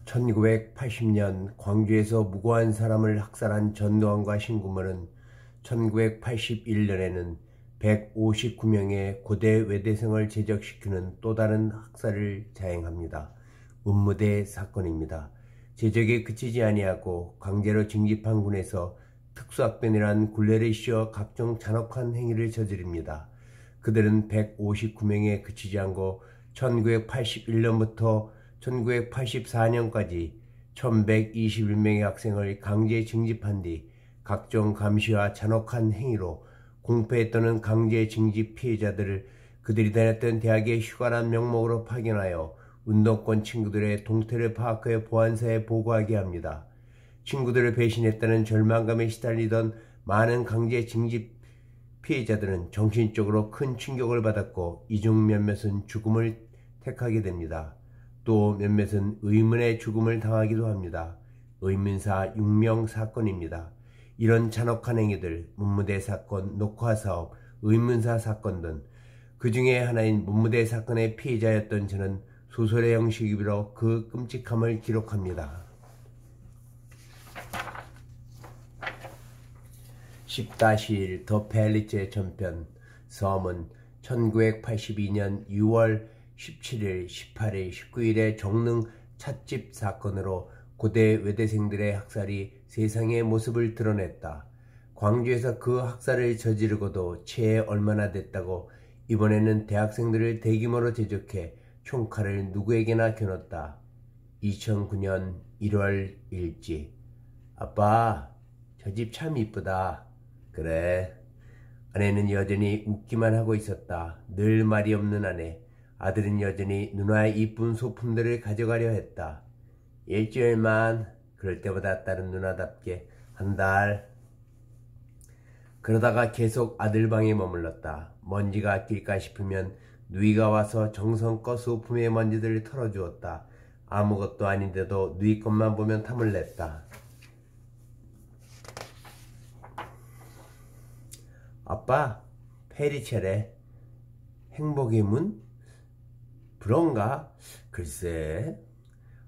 1980년 광주에서 무고한 사람을 학살한 전두환과 신구물은 1981년에는 159명의 고대 외대생을 제적시키는 또 다른 학살을 자행합니다. 문무대 사건입니다. 제적에 그치지 아니하고 강제로 징집한 군에서 특수학ben이란 굴레를 씌워 각종 잔혹한 행위를 저지릅니다. 그들은 159명에 그치지 않고 1981년부터 1984년까지 1121명의 학생을 강제 징집한 뒤 각종 감시와 잔혹한 행위로 공포에 떠는 강제 징집 피해자들을 그들이 다녔던 대학의 휴가란 명목으로 파견하여 운동권 친구들의 동태를 파악하여 보안사에 보고하게 합니다. 친구들을 배신했다는 절망감에 시달리던 많은 강제 징집 피해자들은 정신적으로 큰 충격을 받았고 이 중 몇몇은 죽음을 택하게 됩니다. 또 몇몇은 의문의 죽음을 당하기도 합니다. 의문사 6명 사건입니다. 이런 잔혹한 행위들, 문무대 사건, 녹화사업, 의문사 사건 등 그 중에 하나인 문무대 사건의 피해자였던 저는 소설의 형식으로 그 끔찍함을 기록합니다. 10-1 더 펠리체 전편. 섬은 1982년 6월 17일, 18일, 19일의 정릉 찻집 사건으로 고대 외대생들의 학살이 세상의 모습을 드러냈다. 광주에서 그 학살을 저지르고도 채 얼마나 됐다고 이번에는 대학생들을 대규모로 제적해 총칼을 누구에게나 겨눴다. 2009년 1월 일지. 아빠, 저 집 참 이쁘다. 그래. 아내는 여전히 웃기만 하고 있었다. 늘 말이 없는 아내. 아들은 여전히 누나의 이쁜 소품들을 가져가려 했다. 일주일만. 그럴 때보다 딸은 누나답게 한 달. 그러다가 계속 아들 방에 머물렀다. 먼지가 낄까 싶으면 누이가 와서 정성껏 소품의 먼지들을 털어주었다. 아무것도 아닌데도 누이 것만 보면 탐을 냈다. 아빠, 페리체래. 행복의 문? 그런가? 글쎄.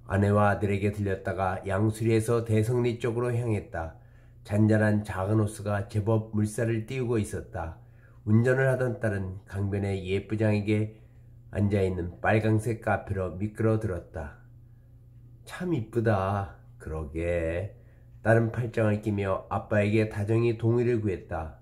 아내와 아들에게 들렸다가 양수리에서 대성리 쪽으로 향했다. 잔잔한 작은 호수가 제법 물살을 띄우고 있었다. 운전을 하던 딸은 강변의 예쁘장에게 앉아있는 빨강색 카페로 미끄러들었다. 참 이쁘다. 그러게. 딸은 팔짱을 끼며 아빠에게 다정히 동의를 구했다.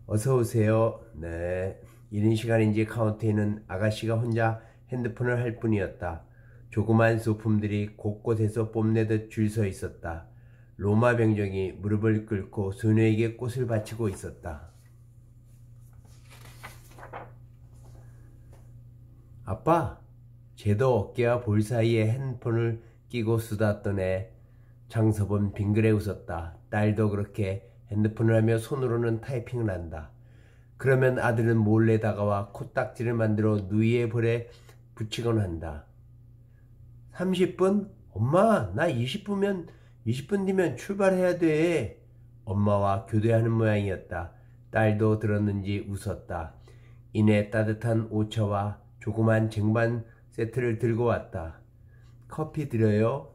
어서오세요. 네. 이른 시간인지 카운터에 있는 아가씨가 혼자 핸드폰을 할 뿐이었다. 조그만 소품들이 곳곳에서 뽐내듯 줄 서 있었다. 로마 병정이 무릎을 꿇고 소녀에게 꽃을 바치고 있었다. 아빠, 쟤도 어깨와 볼 사이에 핸드폰을 끼고 수다 떠네. 장서본 빙그레 웃었다. 딸도 그렇게 핸드폰을 하며 손으로는 타이핑을 한다. 그러면 아들은 몰래 다가와 코딱지를 만들어 누이의 볼에 붙이곤 한다. 30분? 엄마, 나 20분 뒤면 출발해야 돼. 엄마와 교대하는 모양이었다. 딸도 들었는지 웃었다. 이내 따뜻한 오차와 조그만 쟁반 세트를 들고 왔다. 커피 드려요.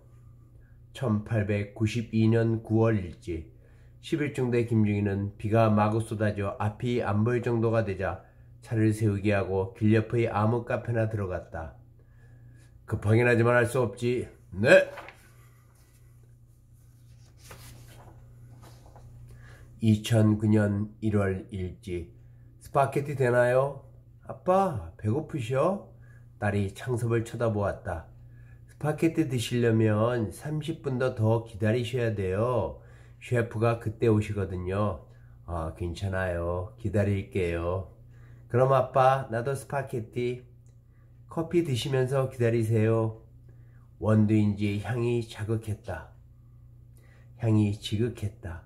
1892년 9월 일지. 10일중대 김중희는 비가 마구 쏟아져 앞이 안 보일 정도가 되자 차를 세우게 하고 길 옆의 아무 카페나 들어갔다. 급하긴 하지만 할 수 없지. 네. 2009년 1월 일지. 스파게티 되나요? 아빠, 배고프셔? 딸이 창섭을 쳐다보았다. 스파게티 드시려면 30분 더 기다리셔야 돼요. 셰프가 그때 오시거든요. 아, 괜찮아요. 기다릴게요. 그럼 아빠, 나도 스파게티. 커피 드시면서 기다리세요. 원두인지 향이 자극했다. 향이 지극했다.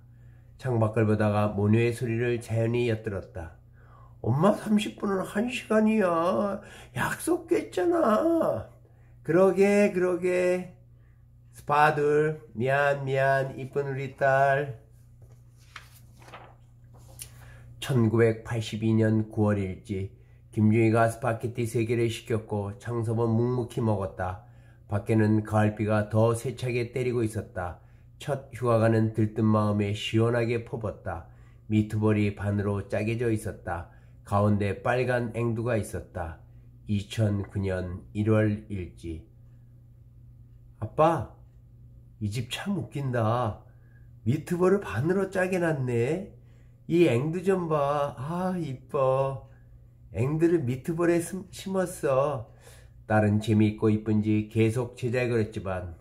창밖을 보다가 모녀의 소리를 자연히 엿들었다. 엄마 30분은 1시간이야. 약속 깼잖아. 그러게. 스파들, 미안, 이쁜 우리 딸. 1982년 9월 일지. 김중희가 스파게티 3개를 시켰고 창섭은 묵묵히 먹었다. 밖에는 가을비가 더 세차게 때리고 있었다. 첫 휴가가는 들뜬 마음에 시원하게 퍼붓다. 미트볼이 반으로 짜게져 있었다. 가운데 빨간 앵두가 있었다. 2009년 1월 일지. 아빠, 이 집 참 웃긴다. 미트볼을 반으로 짜게 놨네. 이 앵두 좀 봐. 아, 이뻐. 앵두를 미트볼에 심었어. 딸은 재미있고 이쁜지 계속 제자에 그랬지만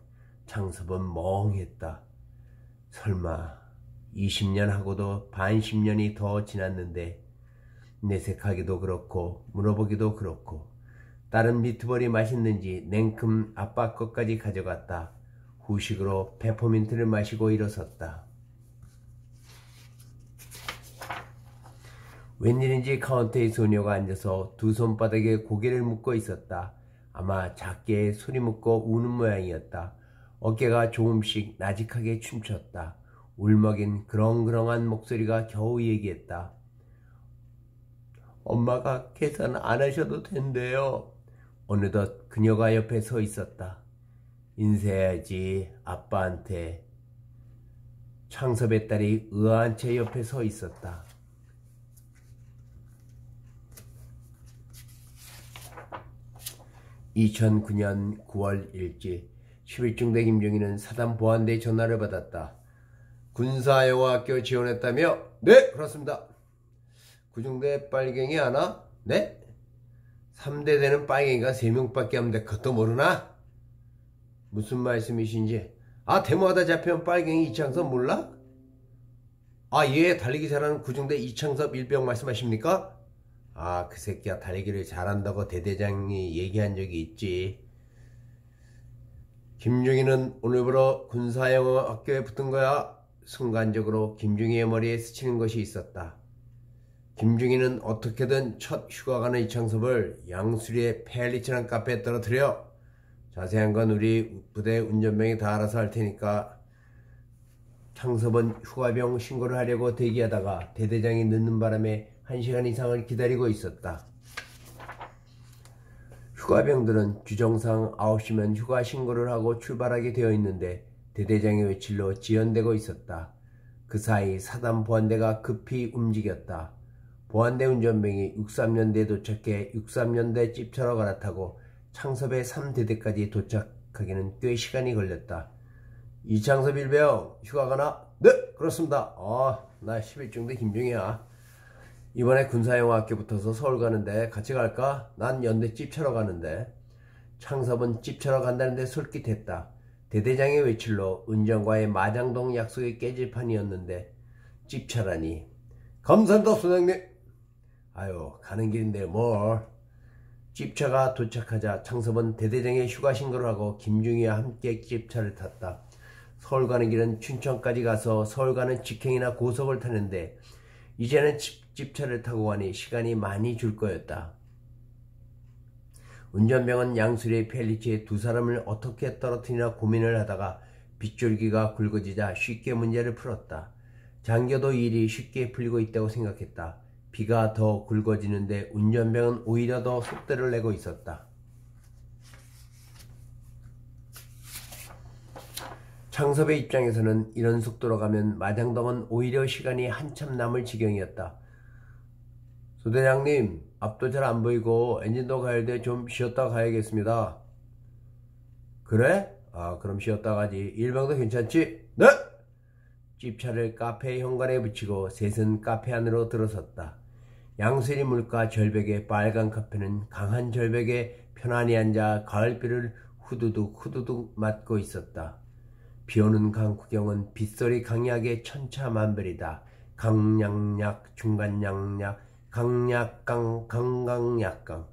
창섭은 멍했다. 설마 20년 하고도 반 10년이 더 지났는데 내색하기도 그렇고 물어보기도 그렇고 딸은 미트볼이 맛있는지 냉큼 아빠 것까지 가져갔다. 후식으로 페퍼민트를 마시고 일어섰다. 웬일인지 카운터에 소녀가 앉아서 두 손바닥에 고개를 묶고 있었다. 아마 작게 소리 묶고 우는 모양이었다. 어깨가 조금씩 나직하게 춤췄다. 울먹인 그렁그렁한 목소리가 겨우 얘기했다. 엄마가 계산 안 하셔도 된대요. 어느덧 그녀가 옆에 서 있었다. 인사해야지 아빠한테. 창섭의 딸이 의아한 채 옆에 서 있었다. (2009년 9월 일지) 11중대 김중희는 사단 보안대 전화를 받았다. 군사여고학교 지원했다며? 네, 그렇습니다. 9중대 빨갱이 하나? 네? 3대 되는 빨갱이가 3명밖에 없는데 그것도 모르나? 무슨 말씀이신지. 아, 데모하다 잡혀온 빨갱이 이창섭 몰라? 아, 예, 달리기 잘하는 9중대 이창섭 일병 말씀하십니까? 아, 그 새끼야 달리기를 잘한다고 대대장이 얘기한 적이 있지. 김중희는 오늘부로 군사영어학교에 붙은 거야. 순간적으로 김중희의 머리에 스치는 것이 있었다. 김중희는 어떻게든 첫 휴가 가는 이창섭을 양수리의 펠리치란 카페에 떨어뜨려. 자세한 건 우리 부대 운전병이 다 알아서 할 테니까. 창섭은 휴가병 신고를 하려고 대기하다가 대대장이 늦는 바람에 1시간 이상을 기다리고 있었다. 휴가병들은 규정상 9시면 휴가 신고를 하고 출발하게 되어 있는데 대대장의 외출로 지연되고 있었다. 그 사이 사단 보안대가 급히 움직였다. 보안대 운전병이 63년대에 도착해 63년대 찝차로 갈아타고 창섭의 3대대까지 도착하기는 꽤 시간이 걸렸다. 이창섭 일병 휴가 가나? 네, 그렇습니다. 나 11중대 김중희야. 이번에 군사영어학교 붙어서 서울 가는데 같이 갈까? 난 연대 찝차러 가는데. 창섭은 찝차러 간다는데 솔깃했다. 대대장의 외출로 은정과의 마장동 약속이 깨질 판이었는데 찝차라니. 감사합니다, 소장님. 아유, 가는 길인데 뭘. 찝차가 도착하자 창섭은 대대장의 휴가 신고를 하고 김중희와 함께 찝차를 탔다. 서울 가는 길은 춘천까지 가서 서울 가는 직행이나 고속을 타는데 이제는 찝차를 타고 가니 시간이 많이 줄 거였다. 운전병은 양수리의 펠리치에 두 사람을 어떻게 떨어뜨리나 고민을 하다가 빗줄기가 굵어지자 쉽게 문제를 풀었다. 장교도 일이 쉽게 풀리고 있다고 생각했다. 비가 더 굵어지는데 운전병은 오히려 더 속도를 내고 있었다. 창섭의 입장에서는 이런 속도로 가면 마장동은 오히려 시간이 한참 남을 지경이었다. 소대장님, 앞도 잘 안 보이고 엔진도 가열돼 좀 쉬었다 가야겠습니다. 그래? 그럼 쉬었다 가지. 일병도 괜찮지? 네! 찝차를 카페 현관에 붙이고 셋은 카페 안으로 들어섰다. 양수리 물가 절벽의 빨간 카페는 강한 절벽에 편안히 앉아 가을비를 후두둑 후두둑 맞고 있었다. 비오는 강구경은 빗소리 강약의 천차만별이다. 강약약, 중간약약, 강약강, 강강약강.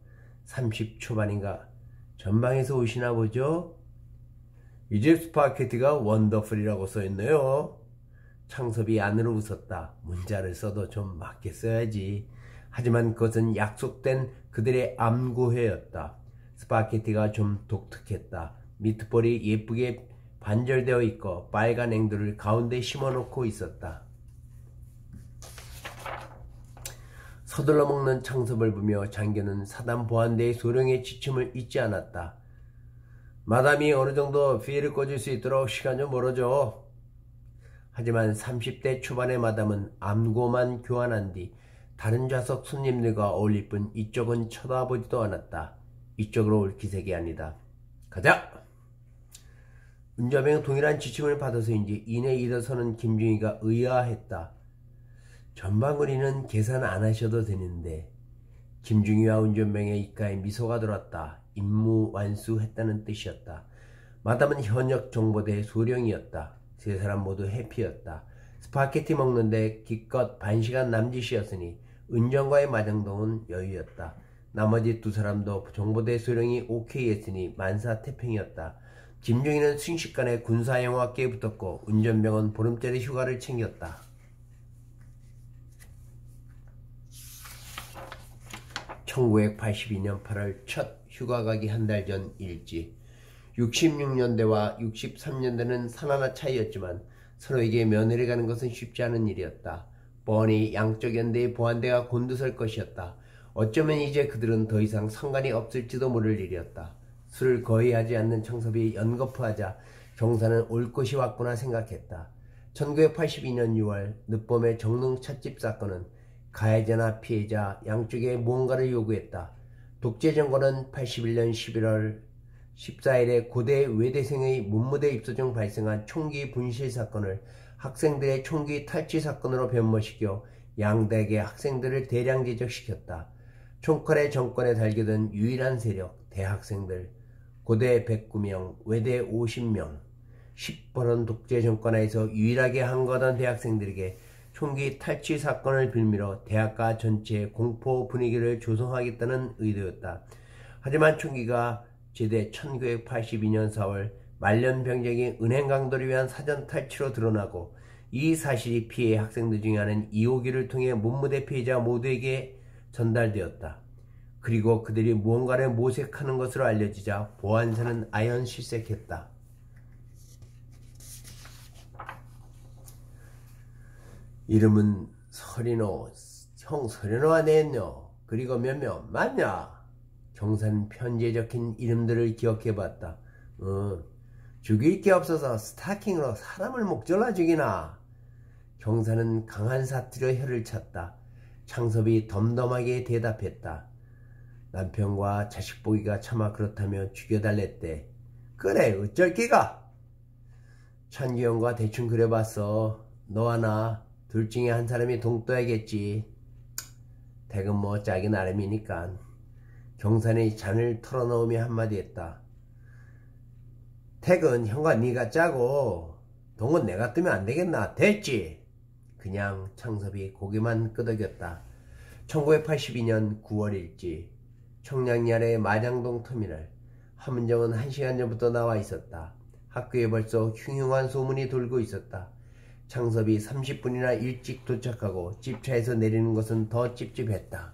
30초반인가 전방에서 오시나 보죠? 이 집 스파게티가 원더풀이라고 써있네요. 창섭이 안으로 웃었다. 문자를 써도 좀 맞게 써야지. 하지만 그것은 약속된 그들의 암구회였다. 스파게티가 좀 독특했다. 미트볼이 예쁘게 반절되어 있고 빨간 앵두를 가운데 심어놓고 있었다. 서둘러 먹는 창섭을 보며 장교는 사단 보안대의 소령의 지침을 잊지 않았다. 마담이 어느 정도 피해를 꺼줄 수 있도록 시간 좀 벌어줘. 하지만 30대 초반의 마담은 암고만 교환한 뒤 다른 좌석 손님들과 어울릴 뿐 이쪽은 쳐다보지도 않았다. 이쪽으로 올 기색이 아니다. 가자! 운전병은 동일한 지침을 받아서인지 이내 일어서는 김중희가 의아했다. 전방거리는 계산 안 하셔도 되는데. 김중희와 운전병의 입가에 미소가 돌았다. 임무 완수했다는 뜻이었다. 마담은 현역 정보대 소령이었다. 세 사람 모두 해피였다. 스파게티 먹는데 기껏 반시간 남짓이었으니 은정과의 마장동은 여유였다. 나머지 두 사람도 정보대 소령이 오케이 했으니 만사태평이었다. 김중희는 순식간에 군사영화학계에 붙었고 운전병은 보름짜리 휴가를 챙겼다. 1982년 8월 첫 휴가 가기 한 달 전 일지. 66년대와 63년대는 산하나 차이였지만 서로에게 면회를 가는 것은 쉽지 않은 일이었다. 뻔히 양쪽 연대의 보안대가 곤두설 것이었다. 어쩌면 이제 그들은 더 이상 상관이 없을지도 모를 일이었다. 술을 거의 하지 않는 창섭이 연거푸하자 경사는 올 것이 왔구나 생각했다. 1982년 6월 늦봄의 정릉 찻집 사건은 가해자나 피해자 양쪽에 무언가를 요구했다. 독재정권은 81년 11월 14일에 고대 외대생의 문무대 입소 중 발생한 총기 분실 사건을 학생들의 총기 탈취 사건으로 변모시켜 양대학의 학생들을 대량 제적시켰다. 총칼의 정권에 달겨든 유일한 세력 대학생들, 고대 109명, 외대 50명, 10벌은 독재정권하에서 유일하게 항거하던 대학생들에게 총기 탈취 사건을 빌미로 대학가 전체에 공포 분위기를 조성하겠다는 의도였다. 하지만 총기가 제대 1982년 4월 말년병적인 은행 강도를 위한 사전 탈취로 드러나고 이 사실이 피해 학생들 중에 하나인 이호기를 통해 문무대 피해자 모두에게 전달되었다. 그리고 그들이 무언가를 모색하는 것으로 알려지자 보안사는 아연실색했다. 이름은 서린호. 형 서린호가 냈뇨. 그리고 몇몇 맞냐? 경사는 편지에 적힌 이름들을 기억해봤다. 죽일 게 없어서 스타킹으로 사람을 목졸라 죽이나? 경사는 강한 사투리로 혀를 찼다. 창섭이 덤덤하게 대답했다. 남편과 자식 보기가 차마 그렇다며 죽여달랬대. 그래 어쩔 기가? 찬규형과 대충 그려봤어. 너와 나 둘 중에 한 사람이 동떠야겠지. 댁은 뭐 짜기 나름이니까. 경산이 잔을 털어넣으며 한마디 했다. 택은 형과 네가 짜고 동은 내가 뜨면 안되겠나? 됐지? 그냥 창섭이 고개만 끄덕였다. 1982년 9월 일지 청량리 아래 마장동 터미널. 함은정은 1시간 전부터 나와 있었다. 학교에 벌써 흉흉한 소문이 돌고 있었다. 창섭이 30분이나 일찍 도착하고 집차에서 내리는 것은 더 찝찝했다.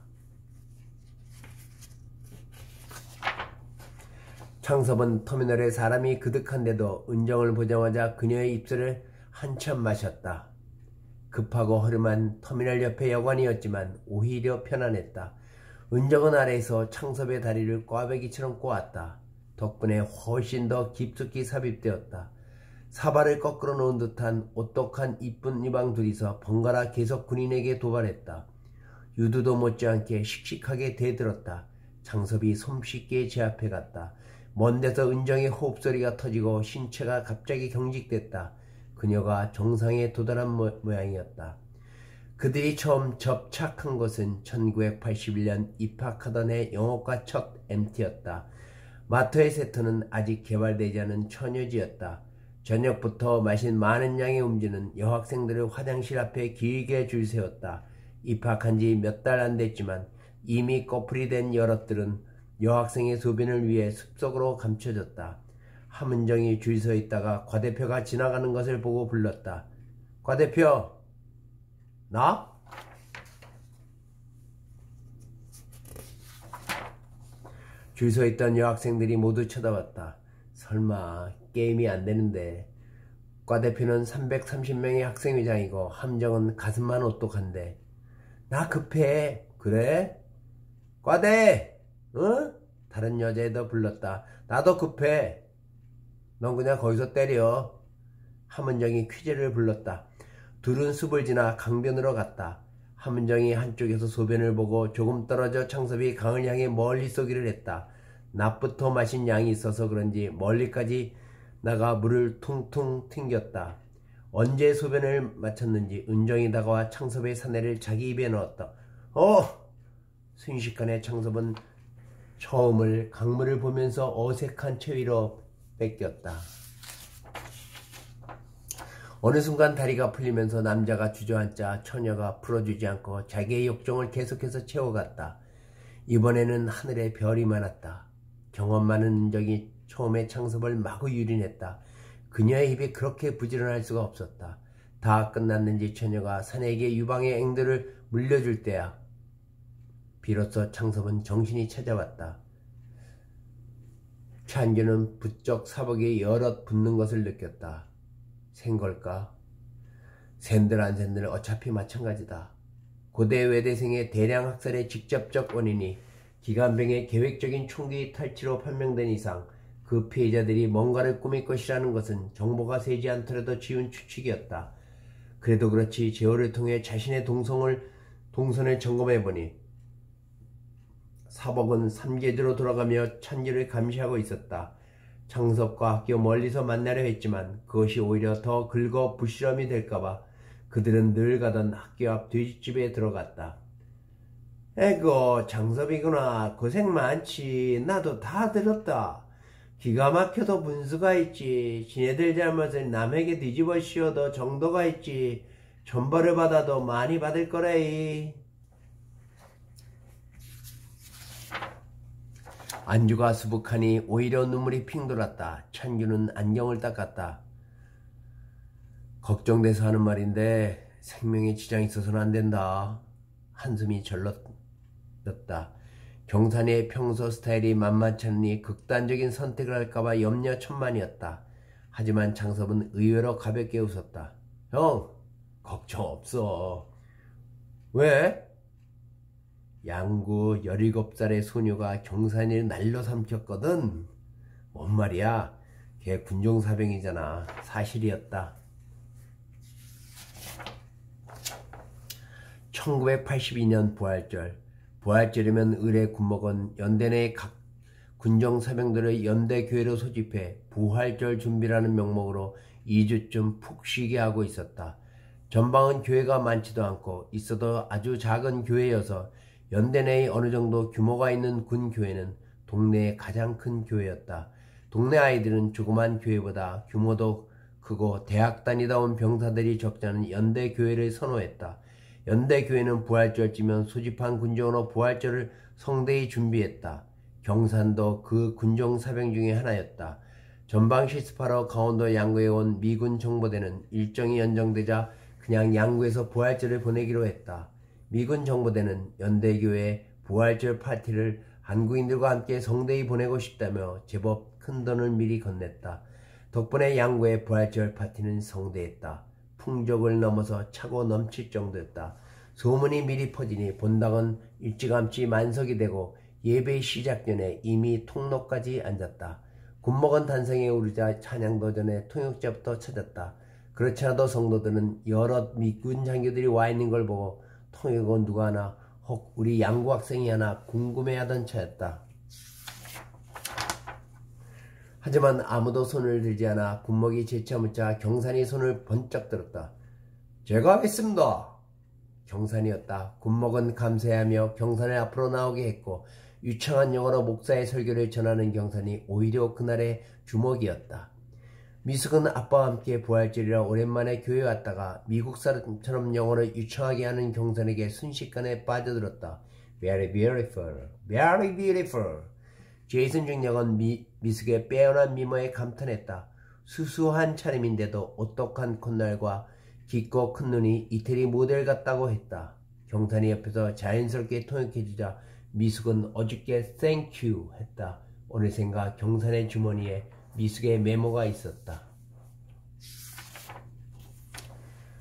창섭은 터미널에 사람이 그득한데도 은정을 보자마자 그녀의 입술을 한참 마셨다. 급하고 허름한 터미널 옆의 여관이었지만 오히려 편안했다. 은정은 아래에서 창섭의 다리를 꽈배기처럼 꼬았다. 덕분에 훨씬 더 깊숙이 삽입되었다. 사발을 거꾸로 놓은 듯한 오똑한 이쁜 이방 둘이서 번갈아 계속 군인에게 도발했다. 유두도 못지않게 씩씩하게 대들었다. 창섭이 솜쉽게 제 앞에 갔다. 먼 데서 은정의 호흡소리가 터지고 신체가 갑자기 경직됐다. 그녀가 정상에 도달한 모양이었다. 그들이 처음 접착한 것은 1981년 입학하던 해 영어과 첫 MT였다. 마터의 세터는 아직 개발되지 않은 처녀지였다. 저녁부터 마신 많은 양의 음주는 여학생들을 화장실 앞에 길게 줄 세웠다. 입학한 지 몇 달 안 됐지만 이미 꺼풀이 된 여럿들은 여학생의 소변을 위해 숲속으로 감춰졌다. 함은정이 줄 서 있다가 과대표가 지나가는 것을 보고 불렀다. 과대표! 나? 줄 서 있던 여학생들이 모두 쳐다봤다. 설마 게임이 안 되는데. 과대표는 330명의 학생회장이고 함정은 가슴만 오똑한데. 나 급해. 그래? 과대! 어? 다른 여자애도 불렀다. 나도 급해. 넌 그냥 거기서 때려. 함은정이 퀴즈를 불렀다. 둘은 숲을 지나 강변으로 갔다. 함은정이 한쪽에서 소변을 보고 조금 떨어져 창섭이 강을 향해 멀리 쏘기를 했다. 낮부터 마신 양이 있어서 그런지 멀리까지 나가 물을 퉁퉁 튕겼다. 언제 소변을 마쳤는지 은정이 다가와 창섭의 사내를 자기 입에 넣었다. 순식간에 창섭은 처음을 강물을 보면서 어색한 체위로 뺏겼다. 어느 순간 다리가 풀리면서 남자가 주저앉자 처녀가 풀어주지 않고 자기의 욕정을 계속해서 채워갔다. 이번에는 하늘에 별이 많았다. 경험 많은 은정이 처음에 창섭을 마구 유린했다. 그녀의 입이 그렇게 부지런할 수가 없었다. 다 끝났는지 처녀가 사내에게 유방의 앵들을 물려줄 때야. 비로소 창섭은 정신이 찾아왔다. 찬규는 부쩍 사복에 여럿 붙는 것을 느꼈다. 센 걸까? 샌들 안 샌들 어차피 마찬가지다. 고대 외대생의 대량 학살의 직접적 원인이 기관병의 계획적인 총기 탈취로 판명된 이상 그 피해자들이 뭔가를 꾸밀 것이라는 것은 정보가 세지 않더라도 쉬운 추측이었다. 그래도 그렇지 제호를 통해 자신의 동선을 점검해보니 사복은 삼계주로 돌아가며 찬규를 감시하고 있었다. 창섭과 학교 멀리서 만나려 했지만 그것이 오히려 더 긁어 부실험이 될까봐 그들은 늘 가던 학교 앞 돼지집에 들어갔다. 에고 창섭이구나. 고생 많지. 나도 다 들었다. 기가 막혀도 분수가 있지. 지네들 잘못을 남에게 뒤집어 씌워도 정도가 있지. 전벌을 받아도 많이 받을 거래. 안주가 수북하니 오히려 눈물이 핑 돌았다. 찬규는 안경을 닦았다. 걱정돼서 하는 말인데 생명에 지장이 있어서는 안 된다. 한숨이 절렀다. 경산이의 평소 스타일이 만만치 않으니 극단적인 선택을 할까봐 염려천만이었다. 하지만 창섭은 의외로 가볍게 웃었다. 형, 걱정 없어. 왜? 양구 17살의 소녀가 경산이를 날로 삼켰거든. 뭔 말이야? 걔 군종사병이잖아. 사실이었다. 1982년 부활절. 부활절이면 의뢰 군목은 연대 내 각 군정사병들을 연대교회로 소집해 부활절 준비라는 명목으로 2주쯤 푹 쉬게 하고 있었다. 전방은 교회가 많지도 않고 있어도 아주 작은 교회여서 연대 내의 어느 정도 규모가 있는 군교회는 동네의 가장 큰 교회였다. 동네 아이들은 조그만 교회보다 규모도 크고 대학 다니다 온 병사들이 적잖은 연대교회를 선호했다. 연대교회는 부활절쯤면 소집한 군정으로 부활절을 성대히 준비했다. 경산도 그 군정사병 중에 하나였다. 전방 실습하러 강원도 양구에 온 미군 정보대는 일정이 연정되자 그냥 양구에서 부활절을 보내기로 했다. 미군 정보대는 연대교회 부활절 파티를 한국인들과 함께 성대히 보내고 싶다며 제법 큰 돈을 미리 건넸다. 덕분에 양구의 부활절 파티는 성대했다. 풍족을 넘어서 차고 넘칠 정도였다. 소문이 미리 퍼지니 본당은 일찌감치 만석이 되고 예배 시작 전에 이미 통로까지 앉았다. 군목은 단성에 오르자 찬양도 전에 통역자부터 찾았다. 그렇지 않아도 성도들은 여럿 미군 장교들이 와 있는 걸 보고 통역은 누가 하나 혹 우리 양구 학생이 하나 궁금해하던 차였다. 하지만 아무도 손을 들지 않아 군목이 재차 묻자 경산이 손을 번쩍 들었다. 제가 하겠습니다. 경산이었다. 군목은 감사해하며 경산을 앞으로 나오게 했고 유창한 영어로 목사의 설교를 전하는 경산이 오히려 그날의 주목이었다. 미숙은 아빠와 함께 부활절이라 오랜만에 교회에 왔다가 미국 사람처럼 영어를 유창하게 하는 경산에게 순식간에 빠져들었다. Very beautiful, very beautiful. 제이슨 중령은 미숙의 빼어난 미모에 감탄했다. 수수한 차림인데도 오똑한 콧날과 깊고 큰 눈이 이태리 모델 같다고 했다. 경산이 옆에서 자연스럽게 통역해주자 미숙은 어저께 Thank you 했다. 어느샌가 경산의 주머니에 미숙의 메모가 있었다.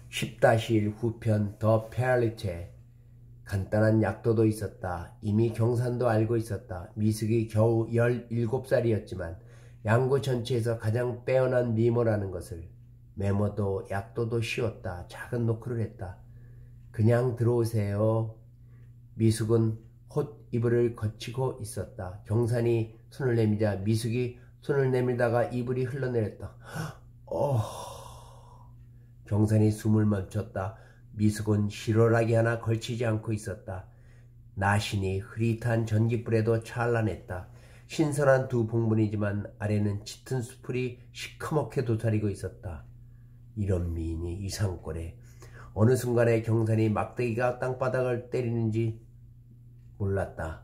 10-1 후편 더 페알리체. 간단한 약도도 있었다. 이미 경산도 알고 있었다. 미숙이 겨우 17살이었지만 양구 전체에서 가장 빼어난 미모라는 것을. 메모도 약도도 쉬웠다. 작은 노크를 했다. 그냥 들어오세요. 미숙은 헛 이불을 거치고 있었다. 경산이 손을 내미자 미숙이 손을 내밀다가 이불이 흘러내렸다. 경산이 숨을 멈췄다. 미숙은 실오라기 하나 걸치지 않고 있었다. 나신이 흐릿한 전깃불에도 찬란했다. 신선한 두 봉분이지만 아래는 짙은 수풀이 시커멓게 도사리고 있었다. 이런 미인이 이 산골에. 어느 순간에 경산이 막대기가 땅바닥을 때리는지 몰랐다.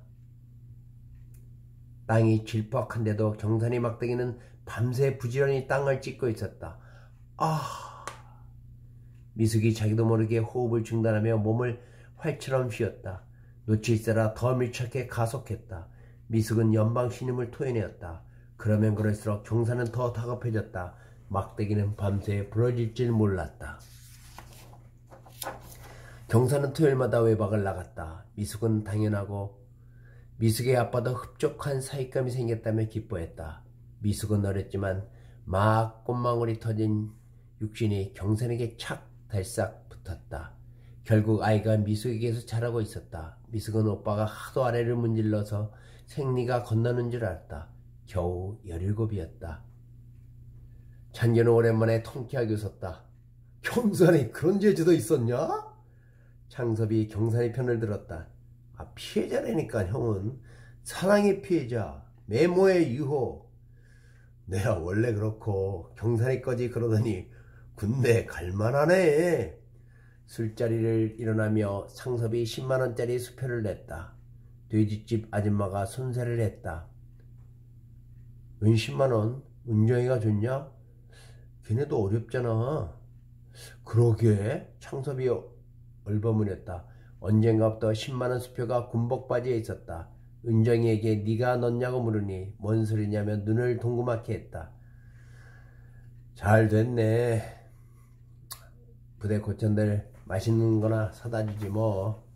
땅이 질퍽한데도 경산이 막대기는 밤새 부지런히 땅을 찢고 있었다. 미숙이 자기도 모르게 호흡을 중단하며 몸을 활처럼 휘었다. 놓칠세라 더 밀착해 가속했다. 미숙은 연방신임을 토해내었다. 그러면 그럴수록 경산은 더 다급해졌다. 막대기는 밤새 부러질 줄 몰랐다. 경산은 토요일마다 외박을 나갔다. 미숙은 당연하고 미숙의 아빠도 흡족한 사익감이 생겼다며 기뻐했다. 미숙은 어렸지만 막 꽃망울이 터진 육신이 경산에게 착 달싹 붙었다. 결국 아이가 미숙에게서 자라고 있었다. 미숙은 오빠가 하도 아래를 문질러서 생리가 건너는 줄 알았다. 겨우 17이었다. 찬규는 오랜만에 통쾌하게 웃었다. 경산이 그런 재주도 있었냐? 창섭이 경산의 편을 들었다. 피해자라니까 형은. 사랑의 피해자, 메모의 유호. 내가 원래 그렇고 경산이 거지 그러더니 군대 갈만하네. 술자리를 일어나며 창섭이 10만원짜리 수표를 냈다. 돼지집 아줌마가 손세를 했다. 은 10만원? 은정이가 줬냐? 걔네도 어렵잖아. 그러게. 창섭이 얼버무렸다. 언젠가부터 10만원 수표가 군복바지에 있었다. 은정이에게 네가 넣냐고 물으니 뭔 소리냐며 눈을 동그맣게 했다. 잘 됐네. 부대 고천들 맛있는 거나 사다 주지 뭐.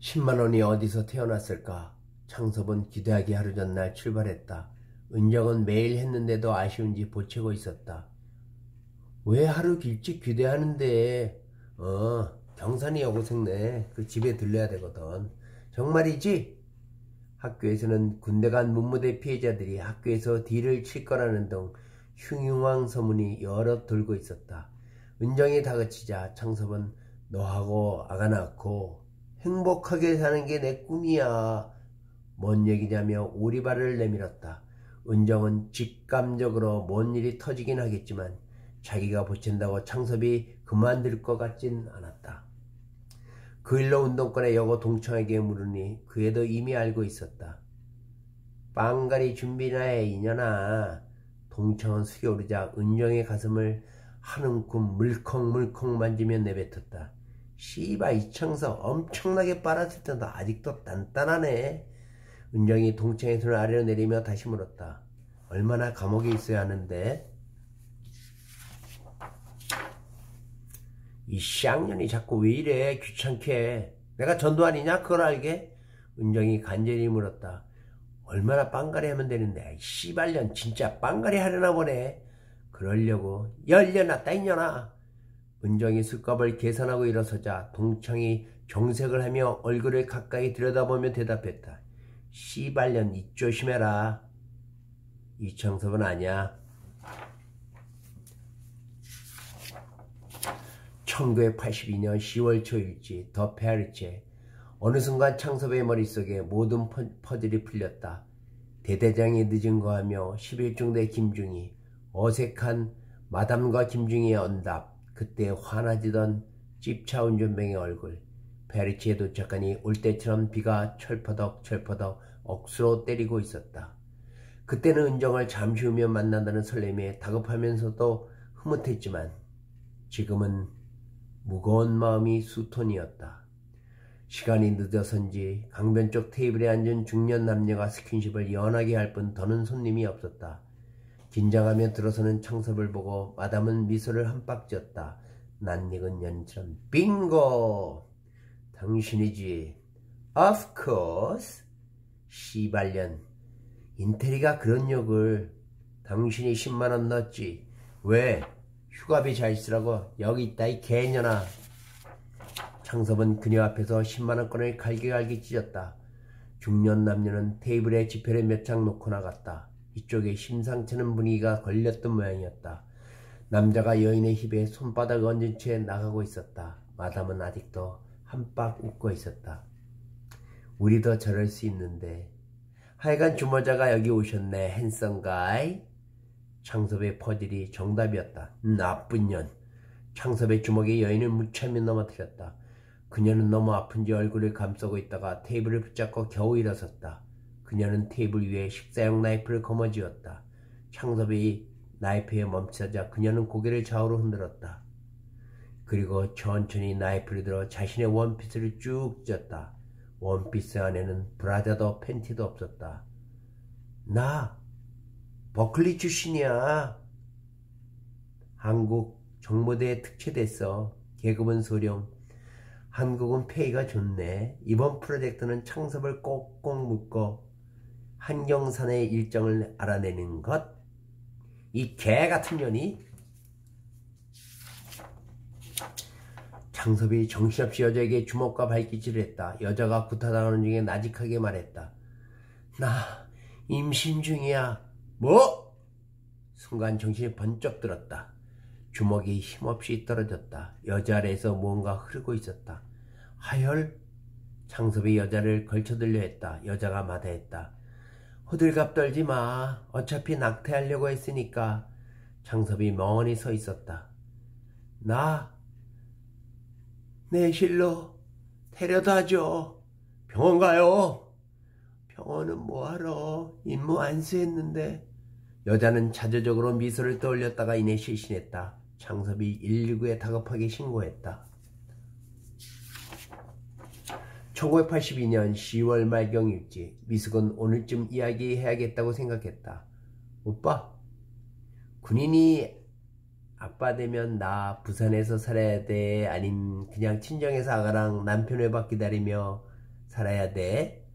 (10만원이) 어디서 태어났을까? 창섭은 기대하기 하루 전날 출발했다. 은정은 매일 했는데도 아쉬운지 보채고 있었다. 왜 하루 일찍 귀대하는데? 경산이 여고생네. 그 집에 들려야 되거든. 정말이지? 학교에서는 군대 간 문무대 피해자들이 학교에서 딜을 칠 거라는 등 흉흉한 소문이 여럿 돌고 있었다. 은정이 다그치자 창섭은 너하고 아가 낳고 행복하게 사는 게 내 꿈이야. 뭔 얘기냐며 오리발을 내밀었다. 은정은 직감적으로 뭔 일이 터지긴 하겠지만 자기가 보챈다고 창섭이 그만둘 것 같진 않았다. 그 일로 운동권의 여고 동창에게 물으니 그 애도 이미 알고 있었다. 빵가리 준비나 해 이년아. 동창은 숙여오르자 은정의 가슴을 한 움큼 물컹물컹 만지며 내뱉었다. 씨발 이 창석 엄청나게 빨았을 텐데 아직도 단단하네. 은정이 동창의 손을 아래로 내리며 다시 물었다. 얼마나 감옥에 있어야 하는데? 이 쌍년이 자꾸 왜 이래 귀찮게. 내가 전두환이냐 그걸 알게? 은정이 간절히 물었다. 얼마나 빵가리 하면 되는데. 씨발년 진짜 빵가리 하려나 보네. 그러려고. 열려놨다 이년아. 은정이 술값을 계산하고 일어서자 동창이 경색을 하며 얼굴을 가까이 들여다보며 대답했다. 씨발년 입 조심해라. 이창섭은 아니야. 1982년 10월 초일지 더 페아리체. 어느 순간 창섭의 머릿속에 모든 퍼즐이 풀렸다. 대대장이 늦은 거하며 11중대 김중희, 어색한 마담과 김중희의 언답, 그때 화나지던 찝차 운전병의 얼굴. 페아리체에 도착하니 올 때처럼 비가 철퍼덕 억수로 때리고 있었다. 그때는 은정을 잠시 후면 만난다는 설렘에 다급하면서도 흐뭇했지만 지금은 무거운 마음이 수톤이었다. 시간이 늦어서인지 강변 쪽 테이블에 앉은 중년 남녀가 스킨십을 연하게 할 뿐 더는 손님이 없었다. 긴장하며 들어서는 창섭을 보고 마담은 미소를 한박 지었다. 낯익은 연인처럼 빙고! 당신이지. Of course. 씨발년. 인테리가 그런 욕을. 당신이 10만원 넣었지. 왜? 휴가비 잘 쓰라고. 여기 있다 이 개년아. 창섭은 그녀 앞에서 10만원권을 갈기갈기 찢었다. 중년 남녀는 테이블에 지폐를 몇 장 놓고 나갔다. 이쪽에 심상찮은 분위기가 걸렸던 모양이었다. 남자가 여인의 힙에 손바닥을 얹은 채 나가고 있었다. 마담은 아직도 한박 웃고 있었다. 우리도 저럴 수 있는데. 하여간 주모자가 여기 오셨네. 핸섬 가이. 창섭의 퍼즐이 정답이었다. 나쁜 년. 창섭의 주먹에 여인을 무참히 넘어뜨렸다. 그녀는 너무 아픈지 얼굴을 감싸고 있다가 테이블을 붙잡고 겨우 일어섰다. 그녀는 테이블 위에 식사용 나이프를 거머쥐었다. 창섭이 나이프에 멈춰자 그녀는 고개를 좌우로 흔들었다. 그리고 천천히 나이프를 들어 자신의 원피스를 쭉 찢었다. 원피스 안에는 브라자도 팬티도 없었다. 나 버클리 출신이야. 한국 정보대에 특채됐어. 계급은 소령. 한국은 페이가 좋네. 이번 프로젝트는 창섭을 꼭꼭 묶어 한경산의 일정을 알아내는 것. 이 개같은 년이. 창섭이 정신없이 여자에게 주먹과 발기질을 했다. 여자가 구타당하는 중에 나직하게 말했다. 나 임신 중이야. 뭐? 순간 정신이 번쩍 들었다. 주먹이 힘없이 떨어졌다. 여자 아래에서 무언가 흐르고 있었다. 하혈? 창섭이 여자를 걸쳐들려 했다. 여자가 마다했다. 호들갑 떨지 마. 어차피 낙태하려고 했으니까. 창섭이 멍하니 서 있었다. 내 실로 데려다 줘. 병원 가요. 병원은 뭐하러. 임무 안수했는데. 여자는 자조적으로 미소를 떠올렸다가 이내 실신했다. 창섭이 119에 다급하게 신고했다. 1982년 10월 말경일지 미숙은 오늘쯤 이야기해야겠다고 생각했다. 오빠, 군인이 아빠 되면 나 부산에서 살아야 돼? 아님 그냥 친정에서 아가랑 남편 외박 기다리며 살아야 돼?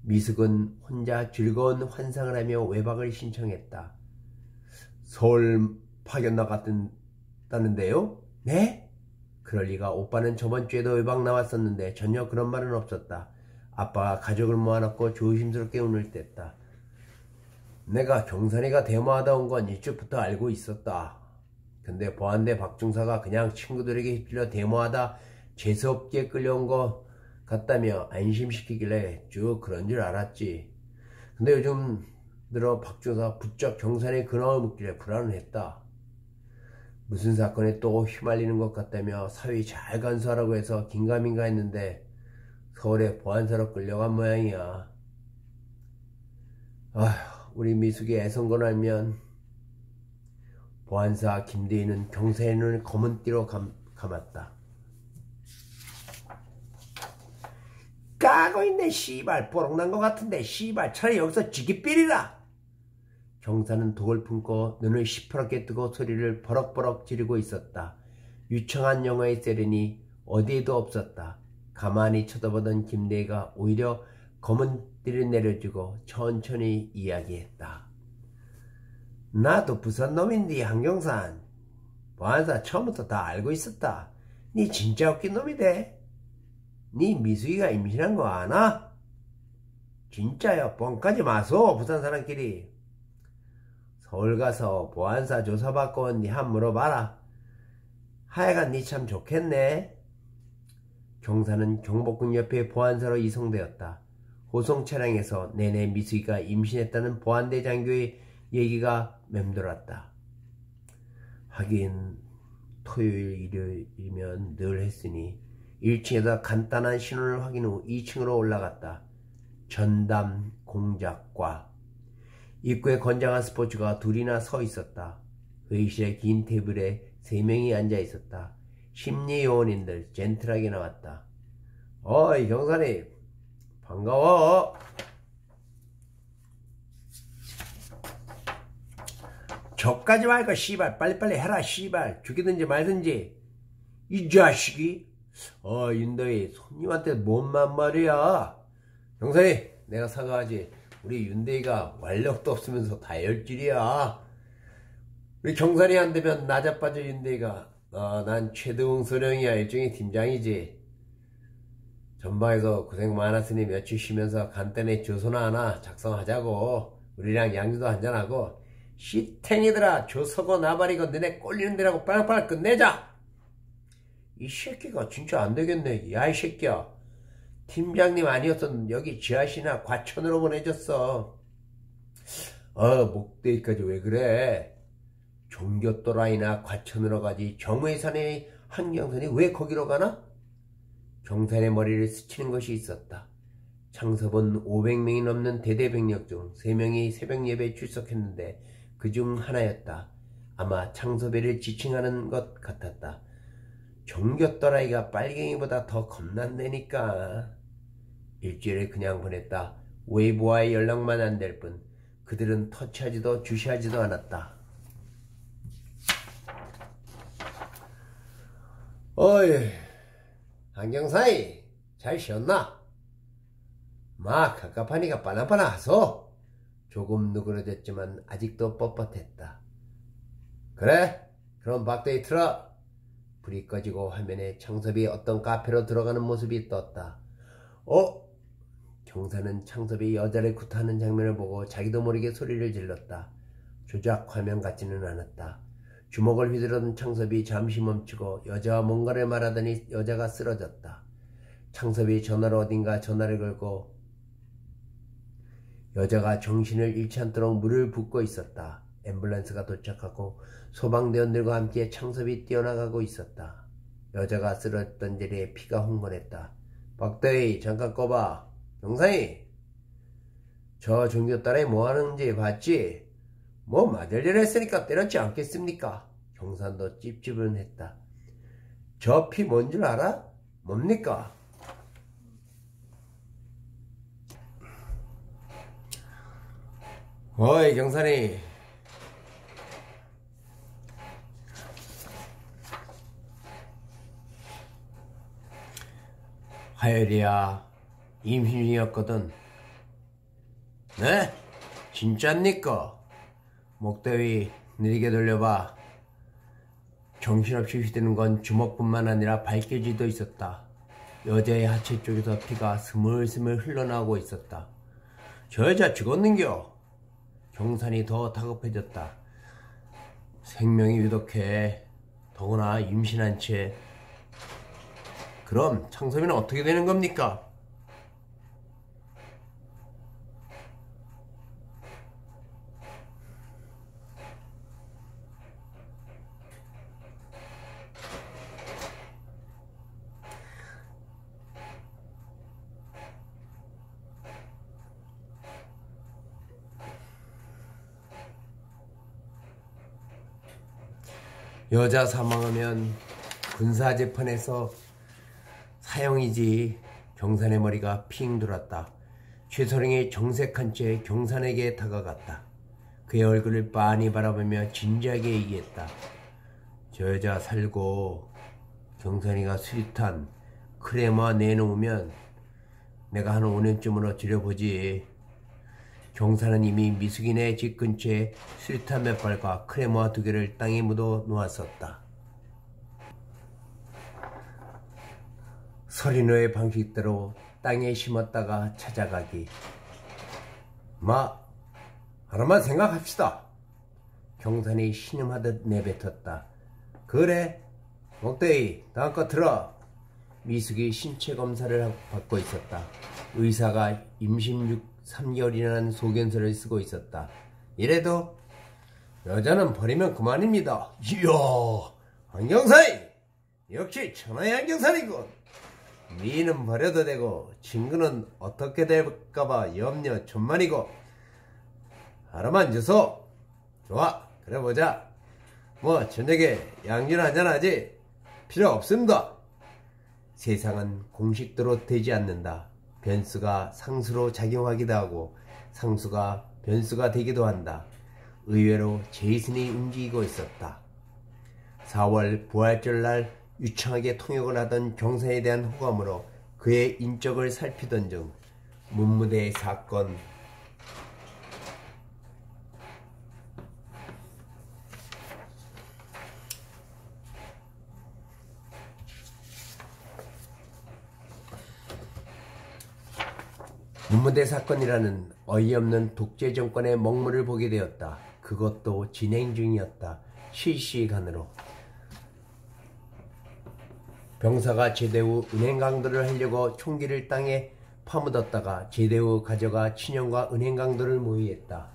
미숙은 혼자 즐거운 환상을 하며 외박을 신청했다. 서울 파견 나갔다는데요? 네? 그럴 리가. 오빠는 저번 주에도 외박 나왔었는데 전혀 그런 말은 없었다. 아빠가 가족을 모아놓고 조심스럽게 눈을 뗐다. 내가 경산이가 대모하다 온 건 일찍부터 알고 있었다. 근데 보안대 박중사가 그냥 친구들에게 휩쓸려 대모하다 재수없게 끌려온 거 같다며 안심시키길래 쭉 그런 줄 알았지. 근데 요즘 들어 박중사가 부쩍 경산의 근황을 묻길래 불안했다. 무슨 사건에 또 휘말리는 것 같다며 사위 잘 간수하라고 해서 긴가민가 했는데 서울에 보안사로 끌려간 모양이야. 아휴, 우리 미숙이 애선건 알면. 보안사 김대희는 경사의 눈을 검은 띠로 감았다. 까고 있네 씨발. 뽀록난 것 같은데 씨발. 차라리 여기서 지기삐리라. 경사는 독을 품고 눈을 시퍼렇게 뜨고 소리를 버럭버럭 지르고 있었다. 유창한 영화의 세련이 어디에도 없었다. 가만히 쳐다보던 김대희가 오히려 검은 띠를 내려주고 천천히 이야기했다. 나도 부산 놈인데 한경산. 보안사 처음부터 다 알고 있었다. 니 진짜 웃긴 놈이대. 니 미숙이가 임신한 거 아나? 진짜야. 뻥까지 마소 부산 사람끼리. 서울 가서 보안사 조사받고 온 니 한 물어봐라. 하여간 니 참 좋겠네. 경사는 경복궁 옆에 보안사로 이송되었다. 호송 차량에서 내내 미숙이가 임신했다는 보안대 장교의 얘기가 맴돌았다. 하긴 토요일 일요일이면 늘 했으니 1층에서 간단한 신원을 확인 후 2층으로 올라갔다. 전담 공작과. 입구에 건장한 스포츠가 둘이나 서 있었다. 회의실의 긴 테이블에 3명이 앉아 있었다. 심리요원인들 젠틀하게 나왔다. 어이 경사님 반가워. 저까지 말고 씨발 빨리빨리 해라 씨발. 죽이든지 말든지. 이 자식이. 윤대희 손님한테 뭔만 말이야. 경사이 내가 사과하지. 우리 윤대희가 완력도 없으면서 다혈질이야. 우리 경산이 안되면 나 자빠져. 윤대희가 난 최드웅 소령이야. 일종의 팀장이지. 전방에서 고생 많았으니 며칠 쉬면서 간단히 주소나 하나 작성하자고. 우리랑 양주도 한잔하고. 씨탱이들아 조서고 나발이고 너네 꼴리는 데라고 빨리빨리 끝내자. 이 새끼가 진짜 안되겠네. 야 이 새끼야. 팀장님 아니었으면 여기 지하실이나 과천으로 보내줬어. 목대기까지 왜 그래. 종교 또라이나 과천으로 가지 정의산의 한경선이 왜 거기로 가나? 경산의 머리를 스치는 것이 있었다. 창섭은 500명이 넘는 대대병력 중 3명이 새벽 예배에 출석했는데 그중 하나였다. 아마 창섭이를 지칭하는 것 같았다. 종교 또라이가 빨갱이보다 더 겁난다니까. 일주일을 그냥 보냈다. 웨이브와의 연락만 안 될 뿐 그들은 터치하지도 주시하지도 않았다. 어이 한경사이 잘 쉬었나? 마 갑갑하니까 빨랑빨랑 하소. 조금 누그러졌지만 아직도 뻣뻣했다. 그래? 그럼 박대기 틀어. 불이 꺼지고 화면에 창섭이 어떤 카페로 들어가는 모습이 떴다. 경사는 창섭이 여자를 구타하는 장면을 보고 자기도 모르게 소리를 질렀다. 조작 화면 같지는 않았다. 주먹을 휘두르던 창섭이 잠시 멈추고 여자와 뭔가를 말하더니 여자가 쓰러졌다. 창섭이 전화로 어딘가 전화를 걸고 여자가 정신을 잃지 않도록 물을 붓고 있었다. 앰뷸런스가 도착하고 소방대원들과 함께 창섭이 뛰어나가고 있었다. 여자가 쓰러졌던 자리에 피가 흥건했다. 박대희 잠깐 꺼봐. 경사이 저 종교 딸이 뭐하는지 봤지? 뭐 맞을 일 했으니까 때렸지 않겠습니까? 경산도 찝찝은 했다. 저 피 뭔 줄 알아? 뭡니까? 어이 경산이 화요일이야. 임신 중이었거든. 네? 진짜입니까? 목대위 느리게 돌려봐. 정신없이 휘두르는 건 주먹뿐만 아니라 발길질도 있었다. 여자의 하체 쪽에서 피가 스물스물 흘러나오고 있었다. 저 여자 죽었는겨? 경산이 더 다급해졌다. 생명이 유독해. 더구나 임신한 채. 그럼 창섭이는 어떻게 되는 겁니까? 여자 사망하면 군사재판에서 사형이지. 경산의 머리가 핑 돌았다. 최소령이 정색한 채 경산에게 다가갔다. 그의 얼굴을 빤히 바라보며 진지하게 얘기했다. 저 여자 살고 경산이가 수류탄 크레마 내놓으면 내가 한 5년쯤으로 줄여보지. 경산은 이미 미숙인의 집 근처에 수류탄 몇 발과 크레마 2개를 땅에 묻어 놓았었다. 서린호의 방식대로 땅에 심었다가 찾아가기. 하나만 생각합시다. 경산이 신음하듯 내뱉었다. 그래? 목대희 다음 거 들어. 미숙이 신체 검사를 받고 있었다. 의사가 임신 3개월이라는 소견서를 쓰고 있었다. 이래도 여자는 버리면 그만입니다. 이야, 한경사이 역시 천하의 한경사이군. 미는 버려도 되고 친구는 어떻게 될까봐 염려 천만이고. 하나만 주소. 좋아, 그래 보자. 뭐 저녁에 양주나 한잔하지. 필요 없습니다. 세상은 공식대로 되지 않는다. 변수가 상수로 작용하기도 하고 상수가 변수가 되기도 한다. 의외로 제이슨이 움직이고 있었다. 4월 부활절날 유창하게 통역을 하던 경사에 대한 호감으로 그의 인적을 살피던 중 문무대의 사건, 문무대 사건이라는 어이없는 독재 정권의 먹물을 보게 되었다. 그것도 진행 중이었다. 실시간으로. 병사가 제대 후 은행 강도를 하려고 총기를 땅에 파묻었다가 제대 후 가져가 친형과 은행 강도를 모의했다.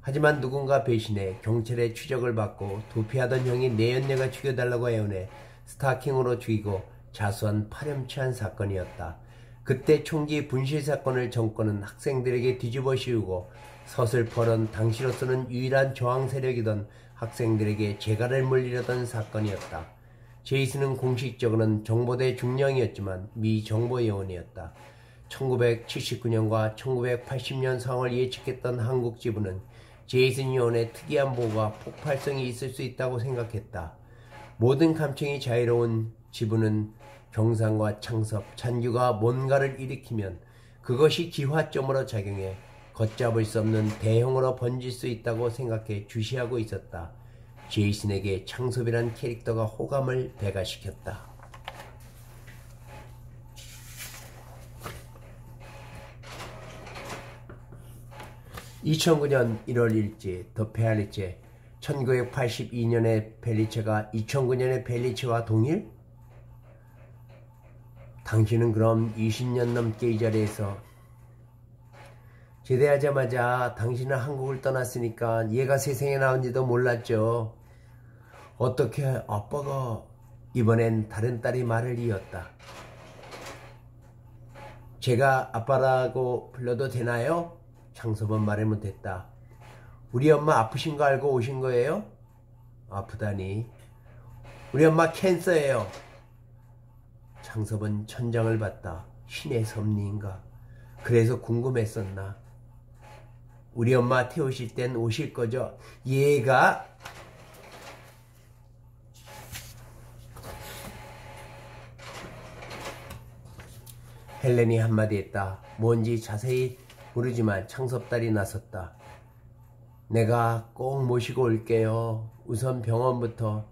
하지만 누군가 배신해 경찰의 추적을 받고 도피하던 형이 내연녀가 죽여달라고 애원해 스타킹으로 죽이고 자수한 파렴치한 사건이었다. 그때 총기 분실 사건을 정권은 학생들에게 뒤집어 씌우고 서슬퍼런 당시로서는 유일한 저항 세력이던 학생들에게 재갈을 물리려던 사건이었다. 제이슨은 공식적으로는 정보대 중령이었지만 미 정보요원이었다. 1979년과 1980년 상황을 예측했던 한국 지부는 제이슨 요원의 특이한 보고가 폭발성이 있을 수 있다고 생각했다. 모든 감청이 자유로운 지부는 경상과 창섭, 찬규가 뭔가를 일으키면 그것이 기화점으로 작용해 걷잡을 수 없는 대형으로 번질 수 있다고 생각해 주시하고 있었다. 제이슨에게 창섭이란 캐릭터가 호감을 배가시켰다. 2009년 1월 1일 더 페알리체. 1982년에 펠리체가 2009년에 펠리체와 동일? 당신은 그럼 20년 넘게 이 자리에서 제대하자마자 당신은 한국을 떠났으니까 얘가 세상에 나온지도 몰랐죠. 어떻게 아빠가 이번엔 다른 딸이 말을 이었다. 제가 아빠라고 불러도 되나요? 창섭은 말을 못했다. 우리 엄마 아프신 거 알고 오신 거예요? 아프다니. 우리 엄마 캔서예요. 창섭은 천장을 봤다. 신의 섭리인가? 그래서 궁금했었나? 우리 엄마 태우실 땐 오실 거죠? 얘가 헬렌이 한마디 했다. 뭔지 자세히 모르지만 창섭 딸이 나섰다. 내가 꼭 모시고 올게요. 우선 병원부터.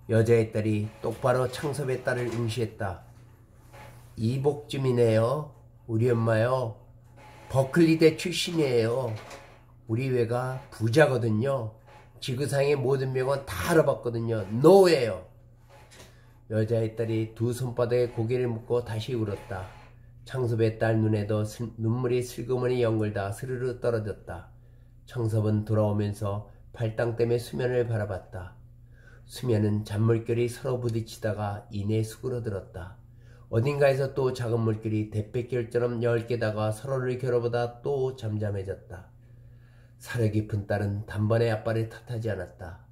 여자의 딸이 똑바로 창섭의 딸을 응시했다. 이복쯤이네요. 우리 엄마요. 버클리대 출신이에요. 우리 외가 부자거든요. 지구상의 모든 병원 다 알아봤거든요. 노예요. 여자의 딸이 두 손바닥에 고개를 묶고 다시 울었다. 창섭의 딸 눈에도 눈물이 슬그머니 연글다 스르르 떨어졌다. 창섭은 돌아오면서 발당 때문에 수면을 바라봤다. 수면은 잔물결이 서로 부딪히다가 이내 수그러들었다. 어딘가에서 또 작은 물결이 대패결처럼 엷게다가 서로를 겨뤄보다 또 잠잠해졌다. 사려 깊은 딸은 단번에 아빠를 탓하지 않았다.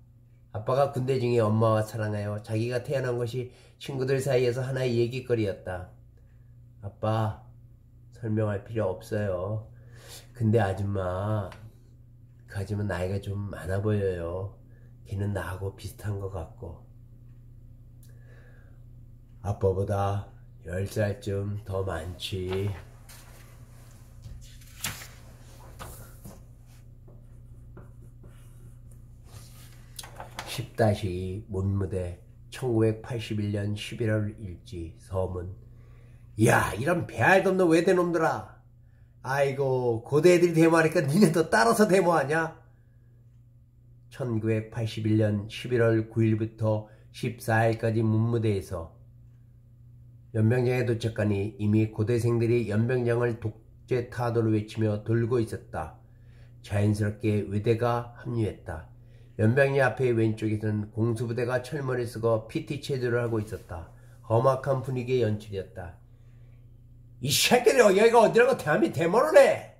아빠가 군대 중에 엄마와 사랑하여 자기가 태어난 것이 친구들 사이에서 하나의 얘기거리였다. 아빠, 설명할 필요 없어요. 근데 아줌마, 그 아줌마 나이가 좀 많아 보여요. 걔는 나하고 비슷한 것 같고. 아빠보다 10살쯤 더 많지. (10-2) 문무대 1981년 11월 일지 서문. 야, 이런 배알도 없는 외대놈들아. 아이고, 고대 애들이 데모하니까 니네도 따라서 데모하냐? 1981년 11월 9일부터 14일까지 문무대에서 연병장에 도착하니 이미 고대생들이 연병장을 독재 타도를 외치며 돌고 있었다. 자연스럽게 외대가 합류했다. 연병장 앞에 왼쪽에서는 공수부대가 철머리를 쓰고 PT 체조를 하고 있었다. 험악한 분위기의 연출이었다. 이 새끼들 여기가 어디라고 대한민국 데모를 해!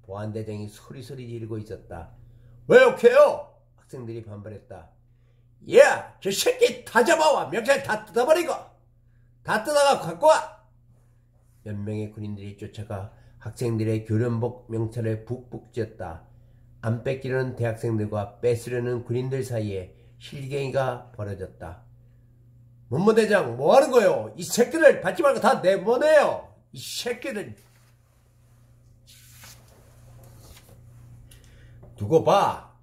보안대장이 소리소리 지르고 있었다. 왜 욕해요? 학생들이 반발했다. 야, 저 새끼 다 잡아와! 명찰 다 뜯어버리고! 다 뜯어가 갖고 와! 몇 명의 군인들이 쫓아가 학생들의 교련복 명찰을 북북 찧었다. 안 뺏기려는 대학생들과 뺏으려는 군인들 사이에 실갱이가 벌어졌다. 문무대장 뭐하는 거요? 이 새끼들 받지 말고 다 내보내요. 이 새끼들. 두고 봐.